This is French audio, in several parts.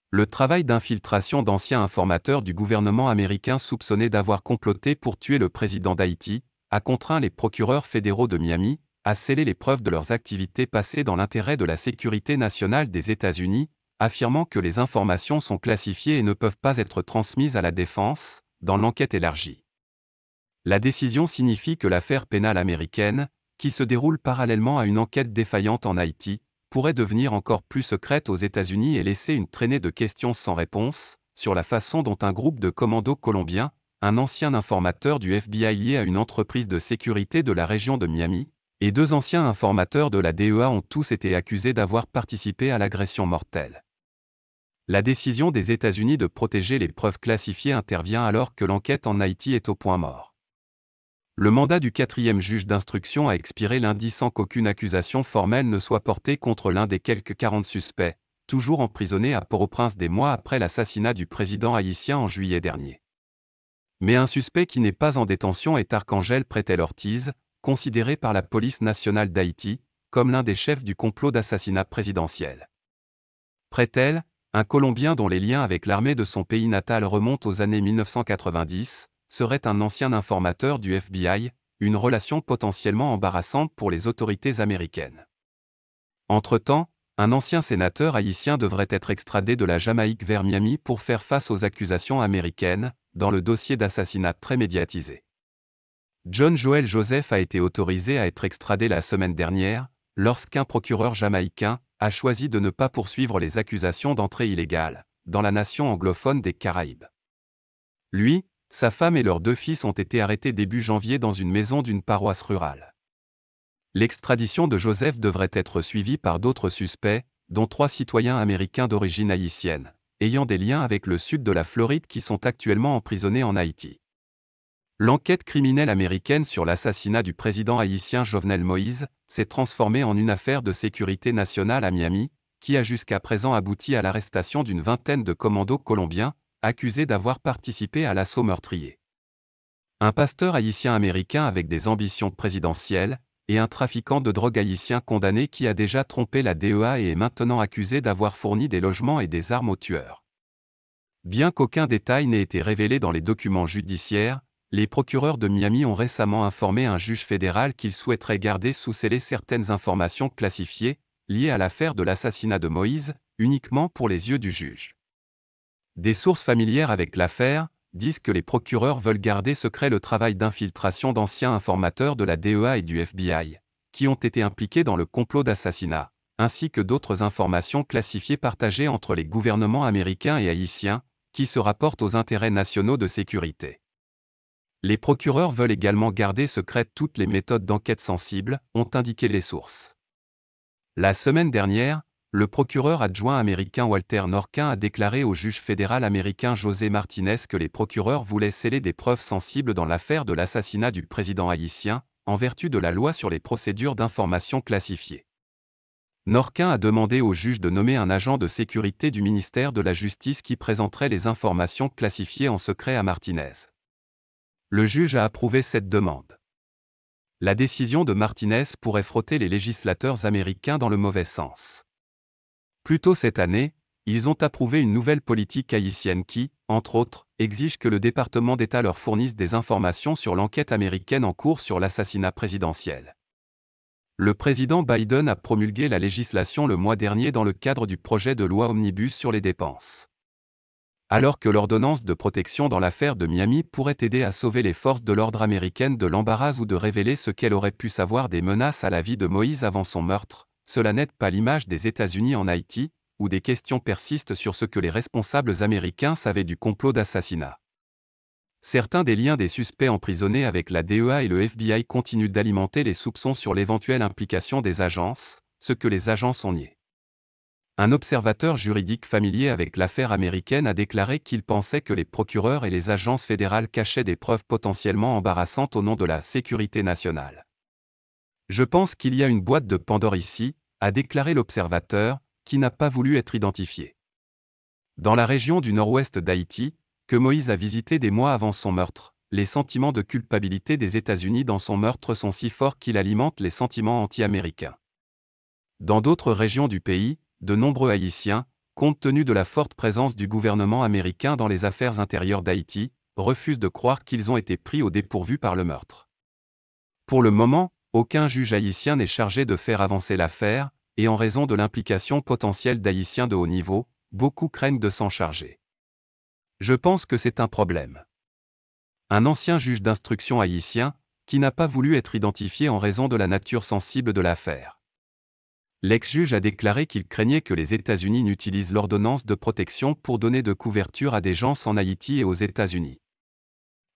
Le travail d'infiltration d'anciens informateurs du gouvernement américain soupçonnés d'avoir comploté pour tuer le président d'Haïti a contraint les procureurs fédéraux de Miami à sceller les preuves de leurs activités passées dans l'intérêt de la sécurité nationale des États-Unis, affirmant que les informations sont classifiées et ne peuvent pas être transmises à la défense, dans l'enquête élargie. La décision signifie que l'affaire pénale américaine, qui se déroule parallèlement à une enquête défaillante en Haïti, pourrait devenir encore plus secrète aux États-Unis et laisser une traînée de questions sans réponse sur la façon dont un groupe de commandos colombiens, un ancien informateur du FBI lié à une entreprise de sécurité de la région de Miami, et deux anciens informateurs de la DEA ont tous été accusés d'avoir participé à l'agression mortelle. La décision des États-Unis de protéger les preuves classifiées intervient alors que l'enquête en Haïti est au point mort. Le mandat du 4e juge d'instruction a expiré lundi sans qu'aucune accusation formelle ne soit portée contre l'un des quelques 40 suspects, toujours emprisonnés à Port-au-Prince des mois après l'assassinat du président haïtien en juillet dernier. Mais un suspect qui n'est pas en détention est Arcangel Pretel-Ortiz, considéré par la police nationale d'Haïti comme l'un des chefs du complot d'assassinat présidentiel. Pretel, un Colombien dont les liens avec l'armée de son pays natal remontent aux années 1990, serait un ancien informateur du FBI, une relation potentiellement embarrassante pour les autorités américaines. Entre-temps, un ancien sénateur haïtien devrait être extradé de la Jamaïque vers Miami pour faire face aux accusations américaines, dans le dossier d'assassinat très médiatisé. John Joel Joseph a été autorisé à être extradé la semaine dernière, lorsqu'un procureur jamaïcain a choisi de ne pas poursuivre les accusations d'entrée illégale, dans la nation anglophone des Caraïbes. Lui, sa femme et leurs deux fils ont été arrêtés début janvier dans une maison d'une paroisse rurale. L'extradition de Joseph devrait être suivie par d'autres suspects, dont 3 citoyens américains d'origine haïtienne, ayant des liens avec le sud de la Floride qui sont actuellement emprisonnés en Haïti. L'enquête criminelle américaine sur l'assassinat du président haïtien Jovenel Moïse s'est transformée en une affaire de sécurité nationale à Miami, qui a jusqu'à présent abouti à l'arrestation d'une vingtaine de commandos colombiens, accusé d'avoir participé à l'assaut meurtrier. Un pasteur haïtien américain avec des ambitions présidentielles, et un trafiquant de drogue haïtien condamné qui a déjà trompé la DEA et est maintenant accusé d'avoir fourni des logements et des armes aux tueurs. Bien qu'aucun détail n'ait été révélé dans les documents judiciaires, les procureurs de Miami ont récemment informé un juge fédéral qu'ils souhaiteraient garder sous scellé certaines informations classifiées, liées à l'affaire de l'assassinat de Moïse, uniquement pour les yeux du juge. Des sources familières avec l'affaire disent que les procureurs veulent garder secret le travail d'infiltration d'anciens informateurs de la DEA et du FBI, qui ont été impliqués dans le complot d'assassinat, ainsi que d'autres informations classifiées partagées entre les gouvernements américains et haïtiens, qui se rapportent aux intérêts nationaux de sécurité. Les procureurs veulent également garder secrètes toutes les méthodes d'enquête sensibles, ont indiqué les sources. La semaine dernière, le procureur adjoint américain Walter Norquin a déclaré au juge fédéral américain José Martinez que les procureurs voulaient sceller des preuves sensibles dans l'affaire de l'assassinat du président haïtien, en vertu de la loi sur les procédures d'information classifiées. Norquin a demandé au juge de nommer un agent de sécurité du ministère de la Justice qui présenterait les informations classifiées en secret à Martinez. Le juge a approuvé cette demande. La décision de Martinez pourrait frotter les législateurs américains dans le mauvais sens. Plus tôt cette année, ils ont approuvé une nouvelle politique haïtienne qui, entre autres, exige que le département d'État leur fournisse des informations sur l'enquête américaine en cours sur l'assassinat présidentiel. Le président Biden a promulgué la législation le mois dernier dans le cadre du projet de loi Omnibus sur les dépenses. Alors que l'ordonnance de protection dans l'affaire de Miami pourrait aider à sauver les forces de l'ordre américaines de l'embarras ou de révéler ce qu'elle aurait pu savoir des menaces à la vie de Moïse avant son meurtre, cela n'aide pas l'image des États-Unis en Haïti, où des questions persistent sur ce que les responsables américains savaient du complot d'assassinat. Certains des liens des suspects emprisonnés avec la DEA et le FBI continuent d'alimenter les soupçons sur l'éventuelle implication des agences, ce que les agences ont nié. Un observateur juridique familier avec l'affaire américaine a déclaré qu'il pensait que les procureurs et les agences fédérales cachaient des preuves potentiellement embarrassantes au nom de la sécurité nationale. Je pense qu'il y a une boîte de Pandore ici, a déclaré l'observateur, qui n'a pas voulu être identifié. Dans la région du nord-ouest d'Haïti, que Moïse a visité des mois avant son meurtre, les sentiments de culpabilité des États-Unis dans son meurtre sont si forts qu'ils alimentent les sentiments anti-américains. Dans d'autres régions du pays, de nombreux Haïtiens, compte tenu de la forte présence du gouvernement américain dans les affaires intérieures d'Haïti, refusent de croire qu'ils ont été pris au dépourvu par le meurtre. Pour le moment, aucun juge haïtien n'est chargé de faire avancer l'affaire, et en raison de l'implication potentielle d'Haïtiens de haut niveau, beaucoup craignent de s'en charger. Je pense que c'est un problème. Un ancien juge d'instruction haïtien, qui n'a pas voulu être identifié en raison de la nature sensible de l'affaire. L'ex-juge a déclaré qu'il craignait que les États-Unis n'utilisent l'ordonnance de protection pour donner de couverture à des gens en Haïti et aux États-Unis.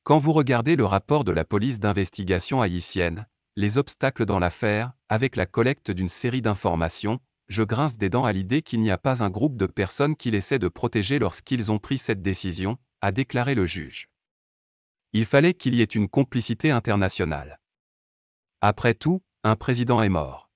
Quand vous regardez le rapport de la police d'investigation haïtienne, les obstacles dans l'affaire, avec la collecte d'une série d'informations, je grince des dents à l'idée qu'il n'y a pas un groupe de personnes qui essaient de protéger lorsqu'ils ont pris cette décision, a déclaré le juge. Il fallait qu'il y ait une complicité internationale. Après tout, un président est mort.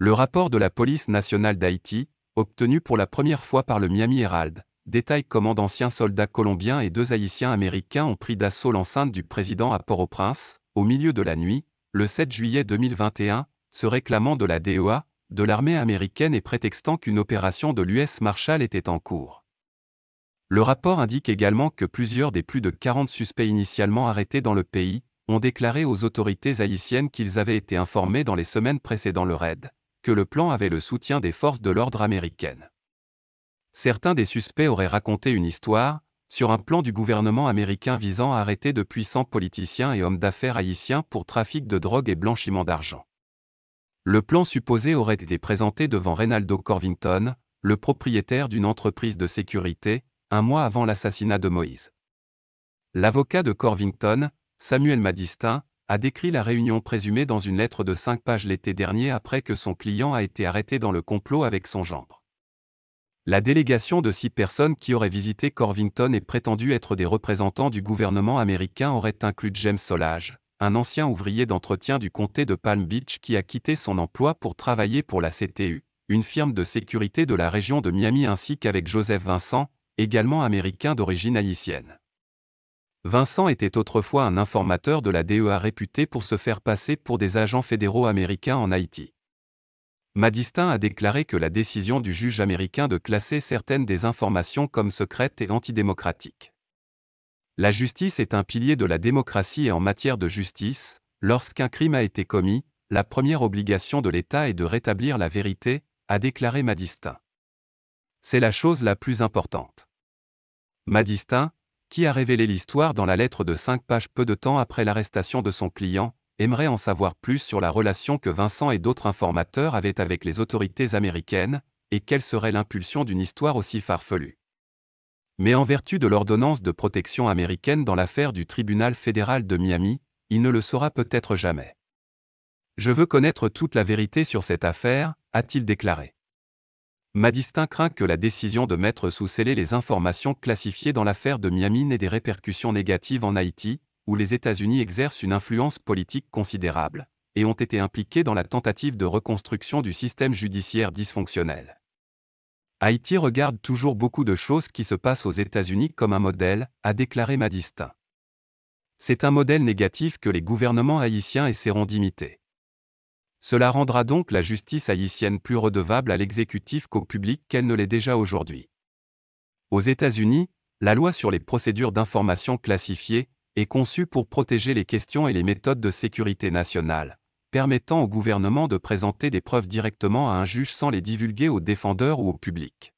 Le rapport de la police nationale d'Haïti, obtenu pour la première fois par le Miami Herald, détaille comment d'anciens soldats colombiens et 2 Haïtiens américains ont pris d'assaut l'enceinte du président à Port-au-Prince, au milieu de la nuit, le 7 juillet 2021, se réclamant de la DEA, de l'armée américaine et prétextant qu'une opération de l'US Marshall était en cours. Le rapport indique également que plusieurs des plus de 40 suspects initialement arrêtés dans le pays ont déclaré aux autorités haïtiennes qu'ils avaient été informés dans les semaines précédant le raid, que le plan avait le soutien des forces de l'ordre américaines. Certains des suspects auraient raconté une histoire sur un plan du gouvernement américain visant à arrêter de puissants politiciens et hommes d'affaires haïtiens pour trafic de drogue et blanchiment d'argent. Le plan supposé aurait été présenté devant Reynaldo Corvington, le propriétaire d'une entreprise de sécurité, un mois avant l'assassinat de Moïse. L'avocat de Corvington, Samuel Madistin, a décrit la réunion présumée dans une lettre de 5 pages l'été dernier après que son client a été arrêté dans le complot avec son gendre. La délégation de 6 personnes qui auraient visité Corvington et prétendu être des représentants du gouvernement américain aurait inclus James Solage, un ancien ouvrier d'entretien du comté de Palm Beach qui a quitté son emploi pour travailler pour la CTU, une firme de sécurité de la région de Miami, ainsi qu'avec Joseph Vincent, également américain d'origine haïtienne. Vincent était autrefois un informateur de la DEA réputé pour se faire passer pour des agents fédéraux américains en Haïti. Madistin a déclaré que la décision du juge américain de classer certaines des informations comme secrètes est antidémocratique. La justice est un pilier de la démocratie et en matière de justice, lorsqu'un crime a été commis, la première obligation de l'État est de rétablir la vérité, a déclaré Madistin. C'est la chose la plus importante. Madistin, qui a révélé l'histoire dans la lettre de 5 pages peu de temps après l'arrestation de son client, aimerait en savoir plus sur la relation que Vincent et d'autres informateurs avaient avec les autorités américaines, et quelle serait l'impulsion d'une histoire aussi farfelue. Mais en vertu de l'ordonnance de protection américaine dans l'affaire du tribunal fédéral de Miami, il ne le saura peut-être jamais. Je veux connaître toute la vérité sur cette affaire, a-t-il déclaré. Madistin craint que la décision de mettre sous scellé les informations classifiées dans l'affaire de Miami n'ait des répercussions négatives en Haïti, où les États-Unis exercent une influence politique considérable, et ont été impliqués dans la tentative de reconstruction du système judiciaire dysfonctionnel. Haïti regarde toujours beaucoup de choses qui se passent aux États-Unis comme un modèle, a déclaré Madistin. C'est un modèle négatif que les gouvernements haïtiens essaieront d'imiter. Cela rendra donc la justice haïtienne plus redevable à l'exécutif qu'au public qu'elle ne l'est déjà aujourd'hui. Aux États-Unis, la loi sur les procédures d'information classifiées est conçue pour protéger les questions et les méthodes de sécurité nationale, permettant au gouvernement de présenter des preuves directement à un juge sans les divulguer aux défendeurs ou au public.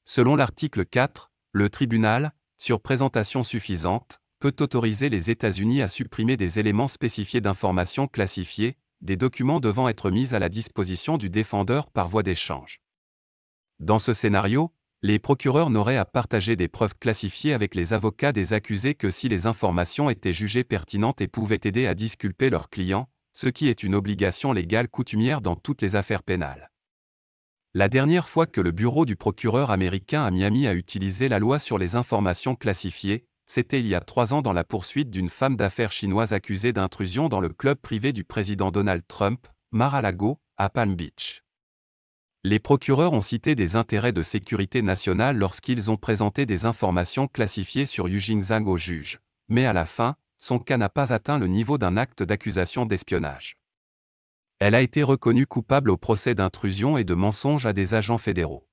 Selon l'article 4, le tribunal, sur présentation suffisante, peut autoriser les États-Unis à supprimer des éléments spécifiés d'informations classifiées, des documents devant être mis à la disposition du défendeur par voie d'échange. Dans ce scénario, les procureurs n'auraient à partager des preuves classifiées avec les avocats des accusés que si les informations étaient jugées pertinentes et pouvaient aider à disculper leurs clients, ce qui est une obligation légale coutumière dans toutes les affaires pénales. La dernière fois que le bureau du procureur américain à Miami a utilisé la loi sur les informations classifiées, c'était il y a 3 ans dans la poursuite d'une femme d'affaires chinoise accusée d'intrusion dans le club privé du président Donald Trump, Mar-a-Lago, à Palm Beach. Les procureurs ont cité des intérêts de sécurité nationale lorsqu'ils ont présenté des informations classifiées sur Eugene Zhang au juge, mais à la fin, son cas n'a pas atteint le niveau d'un acte d'accusation d'espionnage. Elle a été reconnue coupable au procès d'intrusion et de mensonge à des agents fédéraux.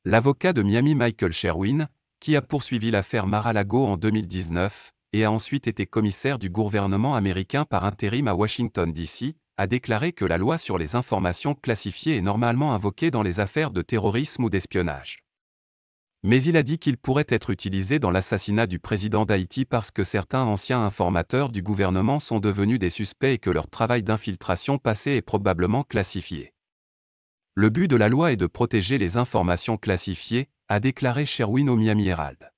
L'avocat de Miami Michael Sherwin, qui a poursuivi l'affaire Mar-a-Lago en 2019 et a ensuite été commissaire du gouvernement américain par intérim à Washington DC, a déclaré que la loi sur les informations classifiées est normalement invoquée dans les affaires de terrorisme ou d'espionnage. Mais il a dit qu'il pourrait être utilisé dans l'assassinat du président d'Haïti parce que certains anciens informateurs du gouvernement sont devenus des suspects et que leur travail d'infiltration passé est probablement classifié. Le but de la loi est de protéger les informations classifiées, a déclaré Sherwin au Miami Herald.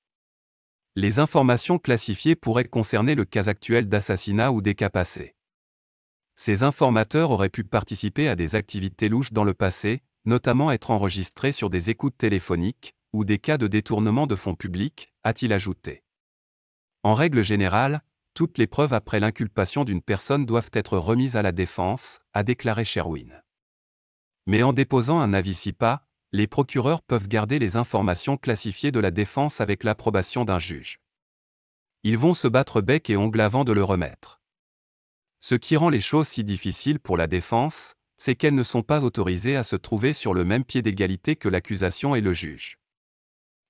Les informations classifiées pourraient concerner le cas actuel d'assassinat ou des cas passés. Ces informateurs auraient pu participer à des activités louches dans le passé, notamment être enregistrés sur des écoutes téléphoniques, ou des cas de détournement de fonds publics, a-t-il ajouté. En règle générale, toutes les preuves après l'inculpation d'une personne doivent être remises à la défense, a déclaré Sherwin. Mais en déposant un avis SIPA, les procureurs peuvent garder les informations classifiées de la défense avec l'approbation d'un juge. Ils vont se battre bec et ongles avant de le remettre. Ce qui rend les choses si difficiles pour la défense, c'est qu'elles ne sont pas autorisées à se trouver sur le même pied d'égalité que l'accusation et le juge.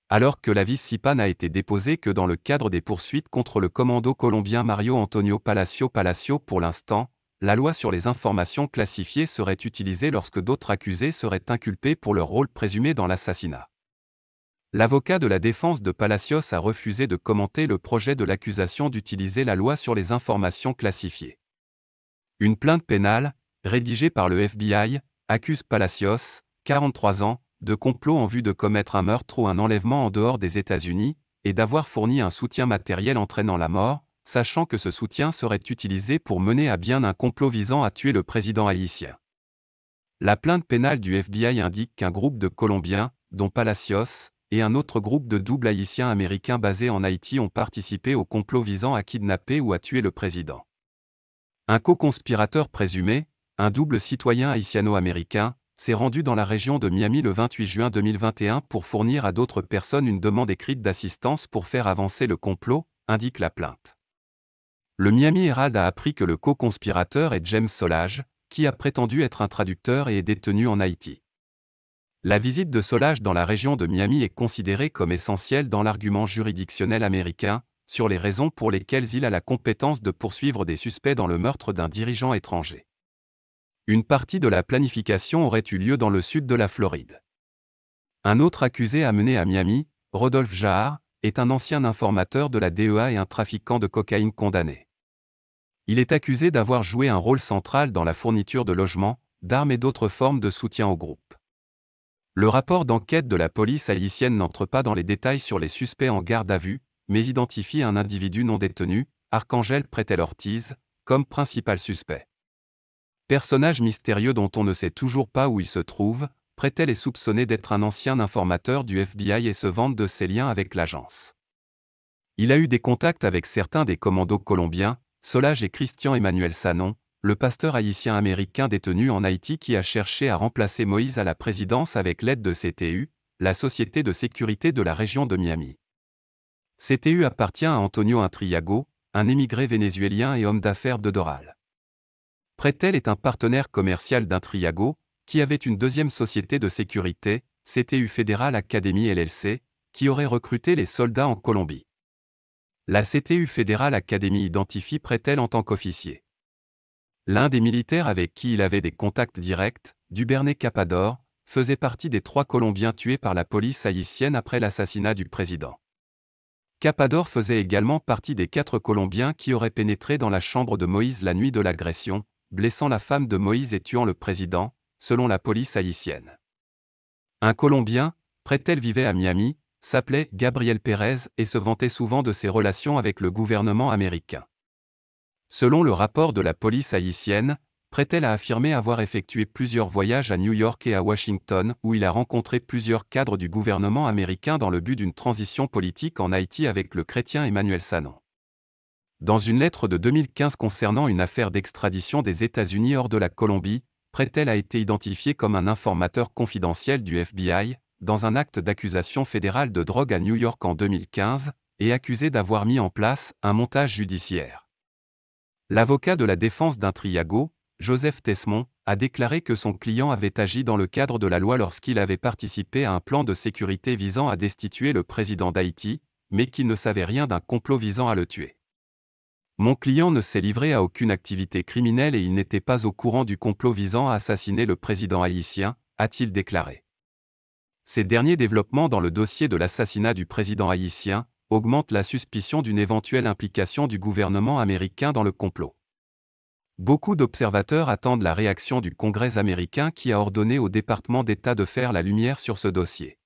Alors que l'avis SIPA n'a été déposé que dans le cadre des poursuites contre le commando colombien Mario Antonio Palacio pour l'instant, la loi sur les informations classifiées serait utilisée lorsque d'autres accusés seraient inculpés pour leur rôle présumé dans l'assassinat. L'avocat de la défense de Palacios a refusé de commenter le projet de l'accusation d'utiliser la loi sur les informations classifiées. Une plainte pénale, rédigée par le FBI, accuse Palacios, 43 ans, de complot en vue de commettre un meurtre ou un enlèvement en dehors des États-Unis, et d'avoir fourni un soutien matériel entraînant la mort, sachant que ce soutien serait utilisé pour mener à bien un complot visant à tuer le président haïtien. La plainte pénale du FBI indique qu'un groupe de Colombiens, dont Palacios, et un autre groupe de doubles haïtiens américains basés en Haïti ont participé au complot visant à kidnapper ou à tuer le président. Un co-conspirateur présumé, un double citoyen haïtiano-américain, s'est rendu dans la région de Miami le 28 juin 2021 pour fournir à d'autres personnes une demande écrite d'assistance pour faire avancer le complot, indique la plainte. Le Miami Herald a appris que le co-conspirateur est James Solage, qui a prétendu être un traducteur et est détenu en Haïti. La visite de Solage dans la région de Miami est considérée comme essentielle dans l'argument juridictionnel américain, sur les raisons pour lesquelles il a la compétence de poursuivre des suspects dans le meurtre d'un dirigeant étranger. Une partie de la planification aurait eu lieu dans le sud de la Floride. Un autre accusé amené à Miami, Rodolphe Jahar, est un ancien informateur de la DEA et un trafiquant de cocaïne condamné. Il est accusé d'avoir joué un rôle central dans la fourniture de logements, d'armes et d'autres formes de soutien au groupe. Le rapport d'enquête de la police haïtienne n'entre pas dans les détails sur les suspects en garde à vue, mais identifie un individu non détenu, Arcangel Pretel Ortiz, comme principal suspect. Personnage mystérieux dont on ne sait toujours pas où il se trouve, Pretel est soupçonné d'être un ancien informateur du FBI et se vante de ses liens avec l'agence. Il a eu des contacts avec certains des commandos colombiens, Solage et Christian Emmanuel Sanon, le pasteur haïtien américain détenu en Haïti qui a cherché à remplacer Moïse à la présidence avec l'aide de CTU, la société de sécurité de la région de Miami. CTU appartient à Antonio Intriago, un émigré vénézuélien et homme d'affaires de Doral. Pretel est un partenaire commercial d'Intriago, qui avait une deuxième société de sécurité, CTU Federal Academy LLC, qui aurait recruté les soldats en Colombie. La CTU Federal Academy identifie Pretel en tant qu'officier. L'un des militaires avec qui il avait des contacts directs, Duvernay Capador, faisait partie des 3 Colombiens tués par la police haïtienne après l'assassinat du président. Capador faisait également partie des 4 Colombiens qui auraient pénétré dans la chambre de Moïse la nuit de l'agression, blessant la femme de Moïse et tuant le président, selon la police haïtienne. Un Colombien, Pretel vivait à Miami, s'appelait Gabriel Pérez et se vantait souvent de ses relations avec le gouvernement américain. Selon le rapport de la police haïtienne, Pretel a affirmé avoir effectué plusieurs voyages à New York et à Washington où il a rencontré plusieurs cadres du gouvernement américain dans le but d'une transition politique en Haïti avec le chrétien Emmanuel Sanon. Dans une lettre de 2015 concernant une affaire d'extradition des États-Unis hors de la Colombie, Pretel a été identifié comme un informateur confidentiel du FBI, dans un acte d'accusation fédérale de drogue à New York en 2015, et accusé d'avoir mis en place un montage judiciaire. L'avocat de la défense d'Intriago, Joseph Tesmon, a déclaré que son client avait agi dans le cadre de la loi lorsqu'il avait participé à un plan de sécurité visant à destituer le président d'Haïti, mais qu'il ne savait rien d'un complot visant à le tuer. Mon client ne s'est livré à aucune activité criminelle et il n'était pas au courant du complot visant à assassiner le président haïtien, a-t-il déclaré. Ces derniers développements dans le dossier de l'assassinat du président haïtien augmentent la suspicion d'une éventuelle implication du gouvernement américain dans le complot. Beaucoup d'observateurs attendent la réaction du Congrès américain qui a ordonné au département d'État de faire la lumière sur ce dossier.